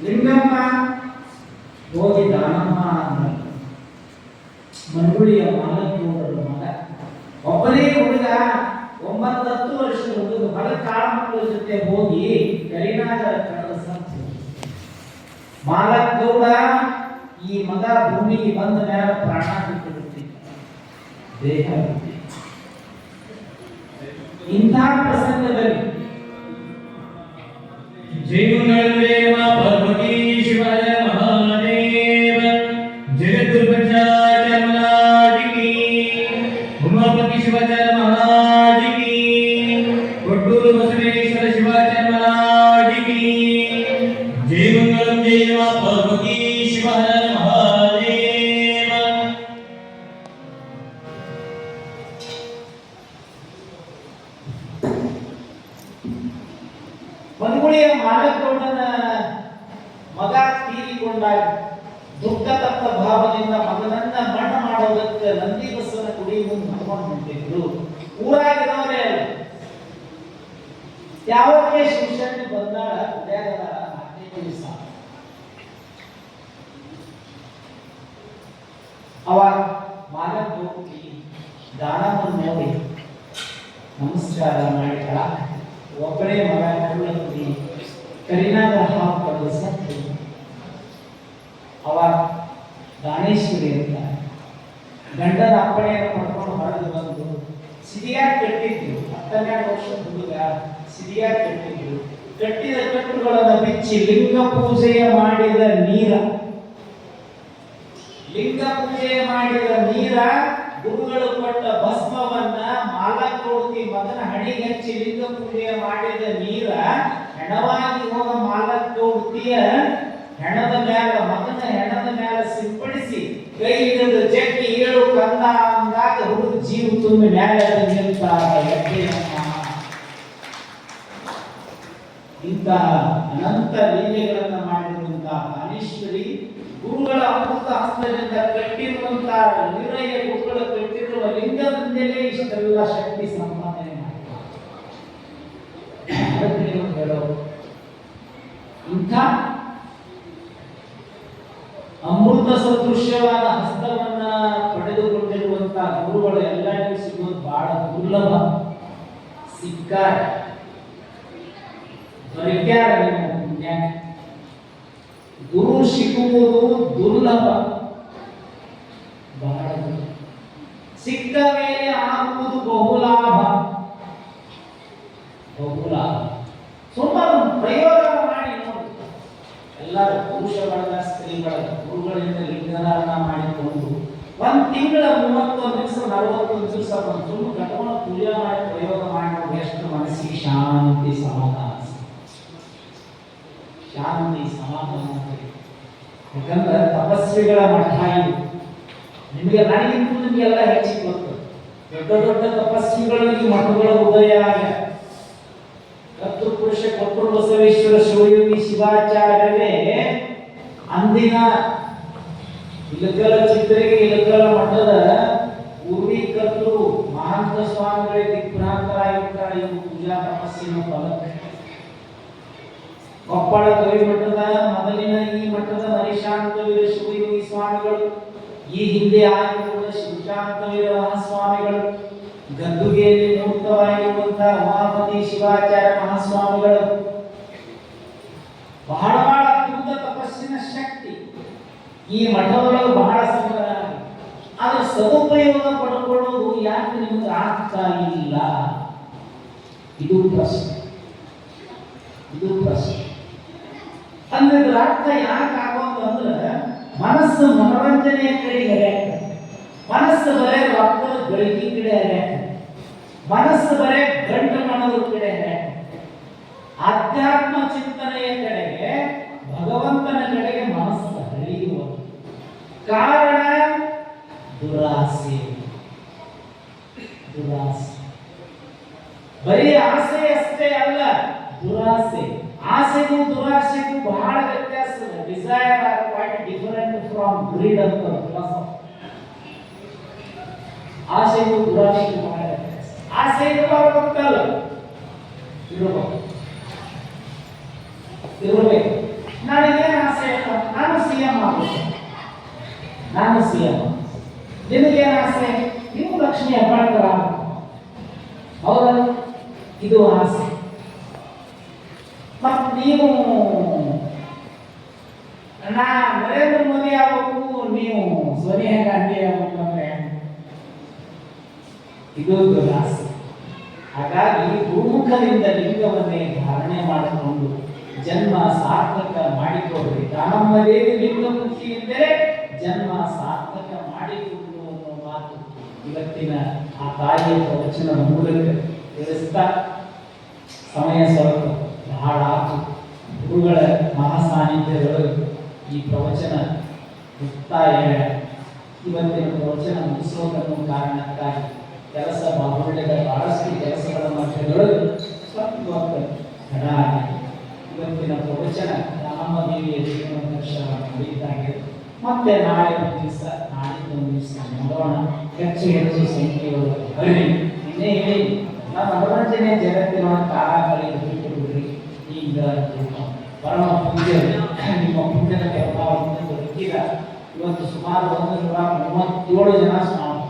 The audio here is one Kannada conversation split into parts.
ಲಿಂಗಮ್ಮ ಹೋಗಿ ದಾನಮ್ಮ ಮನುಗುಳಿಯ ಮಾಲಕ್ಕಿಯವರ ಮಗ. ಒಬ್ಬನೇ ಹುಡುಗ 9-10 ವರ್ಷದ ಹುಡುಗ ಮಗ ಕಾಳಮಕ್ಕಳ ಜೊತೆ ಹೋಗಿ ಕರಿನಾಗರ ಕಡದ ಸಂತು. ಮಾಲಕ್ಗೌಡ ಈ ಮಗ ಭೂಮಿಗೆ ಬಂದ ಮೇಲೆ ಪ್ರಾಣ ಬಿಟ್ಟು ಬಿಟ್ಟಿದ್ದ, ದೇಹ ಬಿಟ್ಟು. ಇಂಥ ಪ್ರಸಂಗದಲ್ಲಿ ಜೀವನದೇವ ಪಾರ್ವತಿ ಶಿವಾಯ ಮಹಾದೇವ ಜಗದ್ಗುರುಪಂಚ ಚರ್ಮನಾಜಿಕಿ ಉಮಾಪತಿ ಶಿವಾಚಾರ್ಯ ಮಹಾಜಿಕಿ ಕೊಟ್ಟೂರು ಬಸವೇಶ್ವರ ಶಿವಾಚಾರ್ಯನಾಜಿಕಿ ಜೀವನಂ ದೇವ ಪಾರ್ವತಿ ಶಿವಾಯ ಮಹಾದೇವ. ಮನುಗುಳಿಯ ಮಾಲಕ್ಗೌಡನ ಮಗ ತೀರಿಕೊಂಡಾಗ ದುಃಖ ತಪ್ಪ ಭಾವದಿಂದ ಮಗನನ್ನ ಮಣ್ಣ ಮಾಡೋದಕ್ಕೆ ನಂದಿ ಬಸವನ ಗುಡಿ ಮುಂದೆ ನಡ್ಕೊಂಡು ಹೊಂಟಿದ್ರು. ಊರಾಗಿರೋರೇ ಯಾವತ್ತೇ ಶಿವಶಕ್ತಿ ಬಂದಾಳ ಗುಡಿಯಾಗ 4ನೇ ದಿವಸ. ಅವಾಗ ಮಾಲಕ್ಗೌಡಿ ದಾನವನ್ನು ನೋಡಿ ನಮಸ್ಕಾರ ಮಾಡಿ ಒಬ್ಬನೇ ಮಗ ಕುಳ್ಳಿ ಕರಿನಾಗರ ಹಾಕೊಂಡು ಸತ್ತು. ಅವಾಗ ದಾನೇಶ್ವರಿ ಅಂತ ಗಂಡನ ಅಪ್ಪಣೆಯನ್ನು ಪಡ್ಕೊಂಡು ಹೊರಗೆ ಬಂದು ಸಿರಿಯಾಗಿ ಕಟ್ಟಿದ್ರು. 12 ವರ್ಷದ ಹುಡುಗ ಸಿರಿಯಾಗಿ ಕಟ್ಟಿದ್ರು. ಕಟ್ಟಿದ ಕಟ್ಟುಗಳನ್ನು ಬಿಚ್ಚಿ ಲಿಂಗ ಪೂಜೆಯ ಮಾಡಿದ ನೀರ ಗುರುಗಳು ಕೊಟ್ಟ ಭಸ್ಮವನ್ನ ಮಾಲಕ್ಗೌಡತಿ ಮಗನ ಹಣೆಗೆ ಹಚ್ಚಿ ಲಿಂಗ ಪೂಜೆ ಮಾಡಿದ ನೀರ ಹೆಣವಾಗಿ ಹೋಗ ಮಾಲಕ್ಗೌಡತಿಯ ಹೆಣದ ಮ್ಯಾಲ ಮಗನ ಹೆಣದ ಮ್ಯಾಲ ಸಿಂಪಡಿಸಿ ಕೈ ಹಿಡಿದು ಜಗ್ಗಿ ಏಳು ಕಂದ ಅಂದಾಗ ಹುಡುಗ ಜೀವ ತುಂಬಿ ಮ್ಯಾಲ ನಿಂತಾಗ. ಇಂತಹ ಅನಂತ ಲೀಲೆಗಳನ್ನು ಮಾಡಿರುವಂತಹ ದಾನೇಶ್ವರಿ ಗುರುಗಳ ಅಮೃತ ಹಸ್ತದಿಂದ ಕಟ್ಟಿರುವಂತಹ ನಿರ್ಣಯ ಗುರುಗಳು ಕಟ್ಟಿರುವ ಲಿಂಗದಿಂದಲೇ ಇಷ್ಟೆಲ್ಲ ಶಕ್ತಿ ಸಂಪಾದನೆ ಮಾಡಿದ್ದಾರೆ. ಇಂಥ ಅಮೃತ ಸದೃಶ್ಯವಾದ ಹಸ್ತವನ್ನ ಪಡೆದುಕೊಂಡಿರುವಂತಹ ಗುರುಗಳು ಎಲ್ಲರಿಗೂ ಸಿಗೋದು ಬಹಳ ದುರ್ಲಭ. ಸಿಕ್ಕಾರೆ ದೊರಕ್ಯಾರ. ಗುರು ಸಿಗುವುದು ದುರ್ಲಭ, ಬಹಳ ಸಿಕ್ಕ ಮೇಲೆ ಆಗುವುದು ಬಹುಲಾಭ. ಸುಮಾರು ಪ್ರಯೋಗ ಮಾಡಿ ನೋಡಿ. ಎಲ್ಲರೂ ಪುರುಷಗಳನ್ನ ಸ್ತ್ರೀಗಳ ಗುರುಗಳಿಂದ ಲಿಂಗಧಾರಣ ಮಾಡಿಕೊಂಡು 1 ತಿಂಗಳ 31 ದಿವಸ 41 ದಿವಸ ಬಂದು ಕಟ್ಕೊಂಡು ಪೂಜೆ ಮಾಡಿ ಪ್ರಯೋಗ ಮಾಡಿ ಎಷ್ಟು ಮನಸ್ಸಿಗೆ ಶಾಂತಿ ಸಮಾಧಾನ. ಯಾಕಂದ್ರೆ ತಪಸ್ವಿಗಳ ಮಠ ಇದು. ನನಗಿಂತೂ ನಿಮಗೆಲ್ಲ ಹೆಚ್ಚಿಗೆ ಗೊತ್ತು. ದೊಡ್ಡ ದೊಡ್ಡ ತಪಸ್ವಿಗಳು ಈ ಮಠಗಳ ಉದಯ ಆಗ್ಯಾವ. ಕರ್ತೃ ಪುರುಷ ಕೊಟ್ಟೂರು ಬಸವೇಶ್ವರ ಶಿವಯೋಗಿ ಶಿವಾಚಾರ್ಯರೇ ಅಂದಿನ ಇಲಕಲ ಚಿತ್ರಗೆ ಇಲಕಲ ಮಠದ ಪೂರ್ವಿ ಕರ್ತೃ ಮಹಾಂತ ಸ್ವಾಮಿಗಳೇ ದಿಕ್ಭ್ರಾಂತರಾಗಿರ್ತಾರೆ. ಇವು ಪೂಜಾ ತಪಸ್ಸಿನ ಫಲಕ. ಕೊಪ್ಪಳ ಕವಿ ಮಠದ ಮೊದಲಿನ ಈ ಮಠದ ಹರಿಶಾಂತವೀರ ಶಿವಯೋಗಿ ಸ್ವಾಮಿಗಳು, ಈ ಹಿಂದೆ ಆಗಿರುವ ಶಿವಶಾಂತವೀರ ಮಹಾಸ್ವಾಮಿಗಳು, ಗದ್ದುಗೆಯಲ್ಲಿ ಮೂರ್ತವಾಗಿರುವಂತಹ ಉಮಾಪತಿ ಶಿವಾಚಾರ್ಯ ಮಹಾಸ್ವಾಮಿಗಳು ಬಹಳ ಅದ್ಭುತ ತಪಸ್ಸಿನ ಶಕ್ತಿ ಈ ಮಠದೊಳಗೆ ಬಹಳ ಸಂಗ್ರಹ. ಆದ್ರೆ ಸದುಪಯೋಗ ಪಡ್ಕೊಳ್ಳೋದು ಯಾಕೆ ನಿಮ್ಗೆ ಆಗ್ತಾ ಇಲ್ಲ? ಇದು ಪ್ರಶ್ನೆ. ಅಂದ್ರೆ ಅರ್ಥ ಯಾಕೆ ಆಗೋದು ಅಂದ್ರೆ ಮನಸ್ಸು ಮನೋರಂಜನೆಯ ಕಡೆ ಹರಿಯಾಕ, ಮನಸ್ಸು ಬರೇ ರಕ್ತದ ಗಳಿಕೆ ಕಡೆ ಹರಿಯಾಕ, ಮನಸ್ಸು ಬರೇ ಗಂಟು ಮಾಡೋದ್ರ ಕಡೆ ಹರಿಯಾಕ, ಆಧ್ಯಾತ್ಮ ಚಿಂತನೆಯ ಕಡೆಗೆ ಭಗವಂತನ ಕಡೆಗೆ ಮನಸ್ಸು ಹರಿಯುವ ಕಾರಣ ದುರಾಸೆ. ಬರೀ ಆಸೆ ಅಷ್ಟೇ ಅಲ್ಲ, ದುರಾಸೆ. ಆಸೆಗೂ ದುರಾಸೆಗೂ ಬಹಳ ವ್ಯತ್ಯಾಸ ಇದೆ. Desire are quite different from greed ಅಂತ ಫಿಲಾಸಫಿ. ಆಸೆಗೂ ದುರಾಸೆಗೂ ಬಹಳ ವ್ಯತ್ಯಾಸ. ಆಸೆ ಇರಬಾರ್ದಲ್ಲ, ಇರಬೇಕು. ನಾಳೆ CM ಆಗುತ್ತೆ, ನಾನು CM. ನಿನಗೇನು ಆಸೆ? ನೀವು ಲಕ್ಷ್ಮೀ ಹೆಬ್ಬಾಳ್ಕರ್ ಆಗಬೇಕು, ಹೌದಾ? ಇದು ಆಸೆ. ಮತ್ತು ನೀವು ನಾ ನರೇಂದ್ರ ಮೋದಿ ಆಗಬೇಕು, ನೀವು ಸೋನಿಯಾ ಗಾಂಧಿ ಆಗಬೇಕು ಅಂದ್ರೆ ಇದು ಆಸೆ. ಹಾಗಾಗಿ ಗುರುಮುಖದಿಂದ ಲಿಂಗವನ್ನೇ ಧಾರಣೆ ಮಾಡಿಕೊಂಡು ಜನ್ಮ ಸಾರ್ಥಕ ಮಾಡಿಕೊಳ್ಳಿ. ದಾನಮ್ಮ ದೇವಿ ಲಿಂಗಮುಖಿ ಎಂದರೆ ಜನ್ಮ ಸಾರ್ಥಕ ಮಾಡಿಕೊಂಡು ಅನ್ನೋ ಮಾತು ಇವತ್ತಿನ ಆ ತಾಯಿಯ ಪ್ರವಚನದ ಮೂಲಕ ತಿಳಿಸ್ತಾ ಸಮಯ ಸ್ವಲ್ಪ ಬಹಳ ಆತು. ಗುರುಗಳ ಮಹಾಸಾನ್ನಿಧ್ಯದೊಳಗೆ ಈ ಪ್ರವಚನ ಮುಕ್ತಾಯ, ಇವತ್ತಿನ ಪ್ರವಚನ ಮುಗಿಸೋದನ್ನು ಕಾರಣಕ್ಕಾಗಿ ಕೆಲಸ ಬಾಹುಳ್ಯದ ಬಹಳಷ್ಟು ಕೆಲಸಗಳ ಮಧ್ಯದೊಳಗೆ ಸ್ವಲ್ಪ ತಡ ಆಗಿದೆ. ಇವತ್ತಿನ ಪ್ರವಚನ ರಾಮ ದೇವಿಯ ಜೀವನ ದರ್ಶನ ಮಾಡಿದ್ದಾಗೆ ಮತ್ತೆ ನಾಳೆ ಒಂದು ದಿವಸ, ನಾಳಿದ್ದು ಒಂದು ದಿವಸ ನೋಡೋಣ. ಹೆಚ್ಚು ಹೆಚ್ಚು ಸಂಖ್ಯೆಯೊಳಗೆ ಬರಲಿ. ಇನ್ನೇ ಹೇಳಿ ನಮ್ಮ ಮನೋರಂಜನೆ ಜಗತ್ತಿನ ಕಾಲ ಕಳೆದು ಬಿಟ್ಟುಬಿಡ್ರಿ. ಈಗ ಪರಮ ಪೂಜ್ಯ ನಿಮ್ಮ ಪುಣ್ಯದ ಪ್ರಭಾವದಿಂದ ಬದುಕಿದ ಇವತ್ತು ಸುಮಾರು 137 ಜನ ಸ್ವಾಮಿ,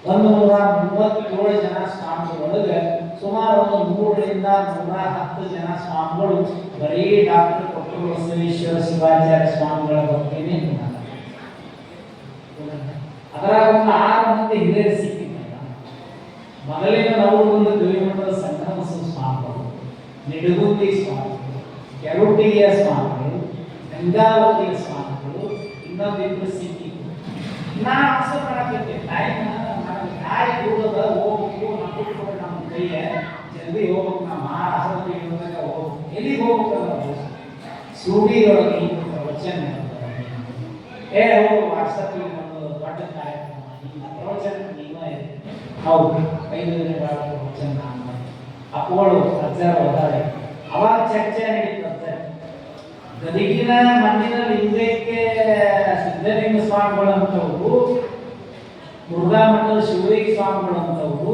137 ಜನ ಸ್ವಾಮಿಗಳೊಳಗೆ ಸುಮಾರು 100 ರಿಂದ 110 ಜನ ಸ್ವಾಮಿಗಳು ಬರೀ ಡಾಕ್ಟರ್ ಕೊಟ್ಟೂರು ಬಸವೇಶ್ವರ ಶಿವಾಚಾರ್ಯ ಸ್ವಾಮಿಗಳ ಬಗ್ಗೆನೇ ಅದರಾಗ ಒಂದು 6 ಮಂದಿ ಹಿರಿಯರು ಸಿಕ್ಕಿದ್ದಾರೆ. ಮೊದಲಿನ ನಾವು ಒಂದು ಗವಿಮಠದ ಸಂಗಮೇಶ್ವರ ಸ್ವಾಮಿಗಳು, ನಿಡಗುಂದಿ ಸ್ವಾಮಿಗಳು, ಕೆರುಟಿಯ ಸ್ವಾಮಿಗಳು, ಗಂಗಾವತಿಯ ಸ್ವಾಮಿಗಳು, ಇನ್ನೊಂದಿಬ್ಬರು ಸಿಕ್ಕಿದ್ರು. ನಾ ಆಸೆ ಮಾಡಕ್ಕೆ ಟೈಮ್ ನಾಯಿ ಕೂಡದ ಹೋಗ್ಬೇಕು, ನಮ್ಮ ನಮ್ಮ ಕೈಯ ಜಲ್ದಿ ಹೋಗ್ಬೇಕು. ನಮ್ಮ ಆಸಕ್ತಿ ಹೋಗ್ಬೇಕು, ಎಲ್ಲಿಗೆ ಹೋಗ್ಬೇಕಲ್ಲ ಸೂಡಿಯೊಳಗೆ ಪ್ರವಚನ ಹೋಗು ವಾಟ್ಸಪ್ ಒಂದು ದೊಡ್ಡ ಕಾರ್ಯಕ್ರಮ ಪ್ರವಚನ ನೀವೇ ಹೌದು 5 ದಿನಗಳ ಪ್ರವಚನ ಅಪ್ಪಗಳು ಅಜ್ಜಾರು ಹೋದಾರೆ. ಅವಾಗ ಚರ್ಚೆ ನಡೀತಂತೆ. ಗದಗಿನ ಮಣ್ಣಿನ ಲಿಂಗಕ್ಕೆ ಸಿದ್ಧಲಿಂಗ ಸ್ವಾಮಿಗಳಂತವು, ಮುರುಘಾ ಮಠದ ಶಿವಲಿಂಗ ಸ್ವಾಮಿಗಳಂತವು,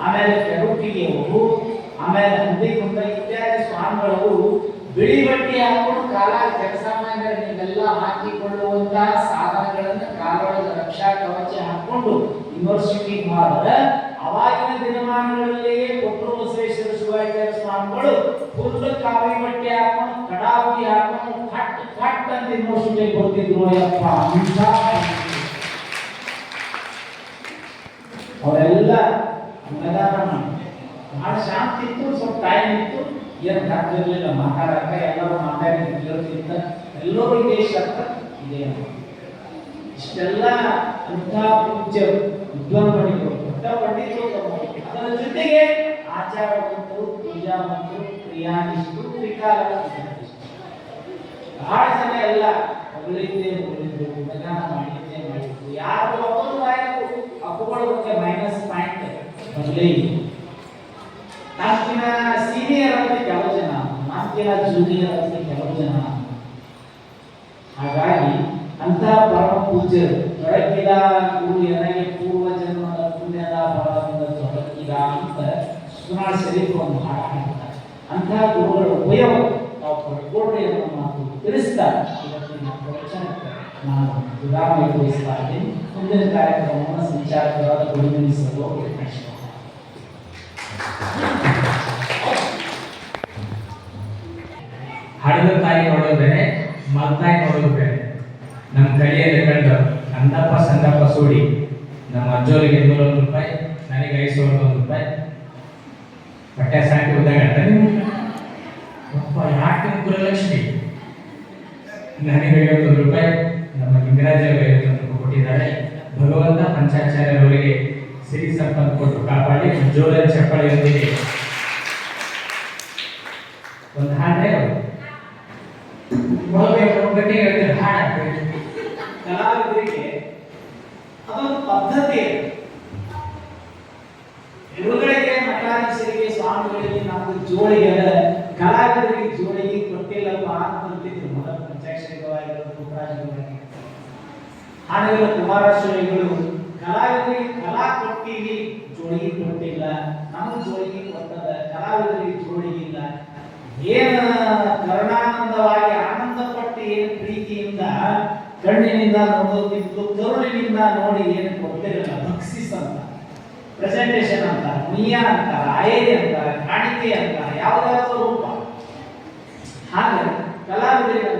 ಆಮೇಲೆ ಕೆರುಟಿಗೆಯವರು, ಆಮೇಲೆ ಹಂದಿಗುಂದ ಇತ್ಯಾದಿ ಸ್ವಾಮಿಗಳು ಬಿಳಿ ಬಟ್ಟೆ ಹಾಕೊಂಡು ಕಾಲ ಜನಸಾಮಾನ್ಯರಿಗೆಲ್ಲ ಹಾಕಿಕೊಳ್ಳುವಂತಹ ಸಾಧನಗಳನ್ನು ಕಾಲೊಳಗೆ ರಕ್ಷಾ ಕವಚ ಹಾಕೊಂಡು ಯೂನಿವರ್ಸಿಟಿ ಮಾಡಿದ ಅವಾಗಿನ ದಿನಮಾನಗಳಲ್ಲಿಯೇ ಕೊಟ್ಟೂರು ಬಸವೇಶ್ವರ ಶಿವಾಚಾರ್ಯ ಸ್ವಾಮಿಗಳು ಫುಲ್ ಕಾವಿ ಬಟ್ಟೆ ಹಾಕೊಂಡು ಕಡಾವಿ ಹಾಕೊಂಡು ಕಟ್ ಕಟ್ ಅಂತ ಯೂನಿವರ್ಸಿಟಿಗೆ ಬರ್ತಿದ್ರು. ಯಪ್ಪ ಅಂತ ಅವರೆಲ್ಲ ಅನ್ನದಾನ ಬಹಳ ಶಾಂತಿ ಇತ್ತು, ಸ್ವಲ್ಪ ಟೈಮ್ ಇತ್ತು, ಏನು ಕಟ್ಟಿರಲಿಲ್ಲ ಮಾತಾಡಕ, ಎಲ್ಲರೂ ಮಾತಾಡಿ ಕೇಳ್ತಿದ್ದ, ಎಲ್ಲರೂ ಇದೇ ಶಬ್ದ ಇದೆ. ಇಷ್ಟೆಲ್ಲ ಅಂಥ ಪೂಜ್ಯ ವಿದ್ವಾನ್ಗಳಿಗೂ ದೊಡ್ಡ ಪಂಡಿತರು, ಅದರ ಜೊತೆಗೆ ಆಚಾರವಂತರು, ಪೂಜಾವಂತರು, ಕ್ರಿಯಾನಿಷ್ಠರು, ತ್ರಿಕಾಲವಂತರು, ಬಹಳ ಜನ ಎಲ್ಲ ಹೊಗಳಿದ್ದೇ ಹೊಗಳಿದ್ರು, ಗುಣಗಾನ ಮಾಡಿದ್ದೇ ಮಾಡಿದ್ರು. ಯಾರು ಒಬ್ಬರು ಆಯ್ತು ಅಪ್ಪುಗಳ ಬಗ್ಗೆ ಮೈನಸ್ ಪಾಯಿಂಟ್ ಬರಲೇ ಇಲ್ಲ. ನಮ್ಗಿನ ಸೀನಿಯರ್ ಅಂತ ಕೆಲವು ಜನ, ನಮ್ಗಿನ ಜೂನಿಯರ್ ಅಂತ ಕೆಲವು ಜನ. ಹಾಗಾಗಿ ಅಂತ ಪರಮ ಪೂಜ್ಯರು ತೊಡಗಿದ ಗುರು ನನಗೆ ಪೂರ್ವ ಜನ್ಮದ ಪುಣ್ಯದ ಫಲದಿಂದ ತೊಡಗಿದ ಅಂತ ಸುನಾಳ್ ಶರೀಫ್ ಒಂದು ಹಾಡು ಹಾಡ್ತಾರೆ. ಅಂಥ ಗುರುಗಳ ಉಪಯೋಗ ನಾವು ಪಡ್ಕೊಳ್ರಿ ಅನ್ನೋ ಮಾತು ತಿಳಿಸ್ತಾ ಇವತ್ತಿನ ಪ್ರವಚನಕ್ಕೆ ನಾನು ವಿರಾಮ ವಹಿಸ್ತಾ ಇದ್ದೀನಿ. ಮುಂದಿನ ಕಾರ್ಯಕ್ರಮವನ್ನು ಸಂಚಾರಕರಾದ ಗುರುಮಿನಿಸಲು ಹಡದ ತಾಯಿ ನೋಡೋದು ಬೇರೆ, ಮಲ್ತಾಯಿ ನೋಡೋದು ಬೇರೆ. ನಮ್ಮ ಕೈಯಲ್ಲಿ ಕಂಡು ಅಂದಪ್ಪ ಸಂದಪ್ಪ ಸೂಡಿ ನಮ್ಮ ಅಜ್ಜೋರಿಗೆ 201 ರೂಪಾಯಿ, ನನಗೆ 501 ರೂಪಾಯಿ ಬಟ್ಟೆ ಸಾಕಿ ಉದ್ದಾಗತ್ತ ನೀವು ಯಾಕೆ ಗುರುಲಕ್ಷ್ಮಿ ನನಗೆ 51 ರೂಪಾಯಿ, ನಮ್ಮ ಲಿಂಗರಾಜ 51 ರೂಪಾಯಿ ಕೊಟ್ಟಿದ್ದಾರೆ. ಭಗವಂತ ಪಂಚಾಚಾರ್ಯವರಿಗೆ ಸಿರಿ ಸಂಪತ್ತು ಕೊಟ್ಟು ಕಾಪಾಡಿ ಜೋರ ಚಪ್ಪಳಿಯೊಂದಿಗೆ ಒಂದು ಹಾಡ್ರೆ ಗಟ್ಟಿ ಹೇಳ್ತಾರೆ ಹಾಡು. ಕಲಾವಿದರಿಗೆ ಅದೊಂದು ಪದ್ಧತಿ. ಗುರುಗಳಿಗೆ, ಮಠಾಧೀಶರಿಗೆ, ಸ್ವಾಮಿಗಳಿಗೆ ನಮ್ದು ಜೋಳಿಗೆ ಕಲಾವಿದರಿಗೆ ಜೋಳಿಗೆ ಕೊಟ್ಟಿಲ್ಲಪ್ಪ ಅಂತಿದ್ರು. ಮೊದಲ ಪಂಚಾಕ್ಷರಿಗಳಾಗಿರೋದು, ಪುಟ್ಟರಾಜಗಳಾಗಿರೋದು, ಹಾಡುಗಳ ಕುಮಾರಸ್ವಾಮಿಗಳು ಕಲಾವಿದರಿಗೆ ಕಲಾ ಕೊಟ್ಟಿವಿ, ಜೋಳಿಗೆ ಕೊಟ್ಟಿಲ್ಲ. ನಮಗೆ ಜೋಳಿಗೆ ಕೊಟ್ಟದ, ಕಲಾವಿದರಿಗೆ ಜೋಳಿಗೆ ಇಲ್ಲ. ಏನು ಕರುಣಾನಂದವಾಗಿ ಆನಂದ ಪಟ್ಟು ಏನು ಪ್ರೀತಿಯಿಂದ ಕಣ್ಣಿನಿಂದ ನೋಡೋದಿತ್ತು, ಕರುಳಿನಿಂದ ನೋಡಿ ಏನು ಗೊತ್ತಿರಲಿಲ್ಲ. ಬಕ್ಸಿಸ್ ಅಂತ, ಪ್ರೆಸೆಂಟೇಷನ್ ಅಂತ, ನಿಯಾ ಅಂತಾರೆ, ಆಯರಿ ಅಂತಾರೆ, ಕಾಣಿಕೆ ಅಂತಾರೆ, ಯಾವುದಾದ್ರೂ ರೂಪ. ಹಾಗೆ ಕಲಾವಿದರಿಗೆ